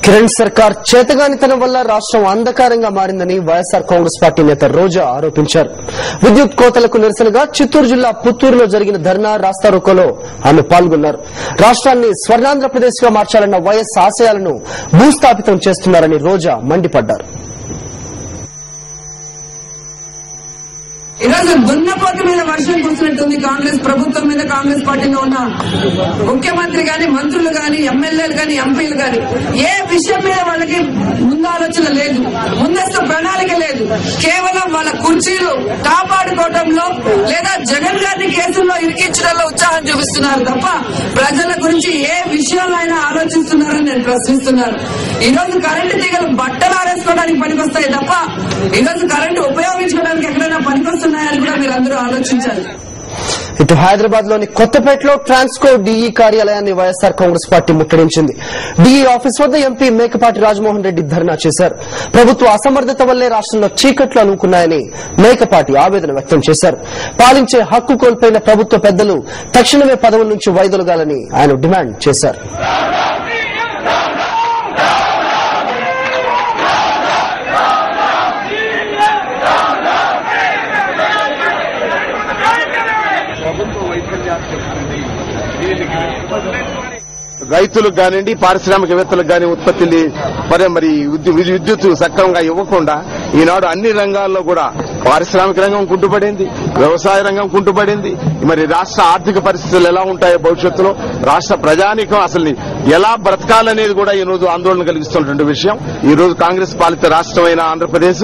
కిరణ్ సర్కార్ చేతగానితనం వల్ల రాష్ట్రం అంధకారంగా మారిందని వైఎస్ఆర్ కాంగ్రెస్ పార్టీ నేత రోజా ఆరోపించారు. విద్యుత్ కోతలకు నిరసనగా చిత్తూరు జిల్లా పుత్తూరులో జరిగిన ధర్నా రాస్తారోకోలో ఆమె పాల్గొన్నారు. రాష్ట్రాన్ని స్వర్ణాంధ్రప్రదేశ్ గా మార్చాలన్న వైఎస్ ఆశయాలను భూస్థాపితం చేస్తున్నారని రోజా మండిపడ్డారు. ఈరోజు దున్నపోతు మీద వర్షం కురిసినట్టుంది. కాంగ్రెస్ ప్రభుత్వం మీద కాంగ్రెస్ పార్టీలో ఉన్న ముఖ్యమంత్రి గాని, మంత్రులు గాని, ఎమ్మెల్యేలు గాని, ఎంపీలు గాని ఏ విషయం మీద వాళ్ళకి ముందు ఆలోచన లేదు, ముందస్తు ప్రణాళిక లేదు. కేవలం వాళ్ళ కుర్చీలు కాపాడుకోవడంలో లేదా జగన్ గారిని కేసుల్లో ఇరికించడంలో ఉత్సాహం చూపిస్తున్నారు తప్ప ప్రజల గురించి ఏ విషయంలో అయినా ఆలోచిస్తున్నారని నేను ప్రశ్నిస్తున్నాను. ఈ రోజు కరెంటు తీగలు బట్టలు ఆరేసుకోవడానికి పనికొస్తాయి తప్ప ఈ రోజు కరెంటు ఉపయోగించుకోవడానికి ఎక్కడైనా పనికొస్తున్నాయని కూడా మీరు అందరూ ఆలోచించాలి. ఇటు హైదరాబాద్ లోని కొత్తపేటలో ట్రాన్స్కో డీఈ కార్యాలయాన్ని వైఎస్ఆర్ కాంగ్రెస్ పార్టీ ముట్టడించింది. డీఈ ఆఫీస్ వద్ద ఎంపీ మేకపాటి రాజమోహన్ రెడ్డి ధర్నా చేశారు. ప్రభుత్వ అసమర్థత వల్లే రాష్ట్రంలో చీకట్లు అనుకున్నాయని మేకపాటి ఆవేదన వ్యక్తం చేశారు. పాలించే హక్కు కోల్పోయిన ప్రభుత్వ పెద్దలు తక్షణమే పదవుల నుంచి వైదొలగాలని ఆయన డిమాండ్ చేశారు. రైతులకు కానివ్వండి, పారిశ్రామికవేత్తలకు కానీ ఉత్పత్తిని మరి విద్యుత్ సక్రమంగా ఇవ్వకుండా ఈనాడు అన్ని రంగాల్లో కూడా పారిశ్రామిక రంగం కుంటుపడింది, వ్యవసాయ రంగం కుంటుపడింది. మరి రాష్ట్ర ఆర్థిక పరిస్థితులు ఎలా ఉంటాయో భవిష్యత్తులో రాష్ట్ర ప్రజానీకం అసలు ఎలా బ్రతకాలనేది కూడా ఈ రోజు ఆందోళన కలిగిస్తున్నటువంటి విషయం. ఈ రోజు కాంగ్రెస్ పాలిత రాష్ట్రమైన ఆంధ్రప్రదేశ్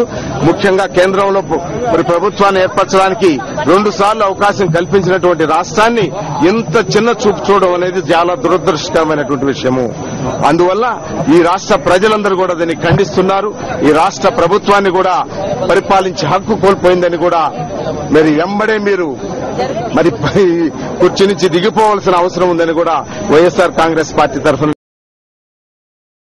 ముఖ్యంగా కేంద్రంలో మరి ప్రభుత్వాన్ని ఏర్పరచడానికి 2 సార్లు అవకాశం కల్పించినటువంటి రాష్ట్రాన్ని ఇంత చిన్న చూపు చూడడం అనేది చాలా దురదృష్టకరమైనటువంటి విషయము. అందువల్ల ఈ రాష్ట్ర ప్రజలందరూ కూడా దీన్ని ఖండిస్తున్నారు. ఈ రాష్ట్ర ప్రభుత్వాన్ని కూడా పరిపాలించే హక్కు కోల్పోయిందని కూడా మరి వెంబడే మీరు మరి కుర్చీ నుంచి దిగిపోవాల్సిన అవసరం ఉందని కూడా వైఎస్ఆర్ కాంగ్రెస్ పార్టీ తరఫున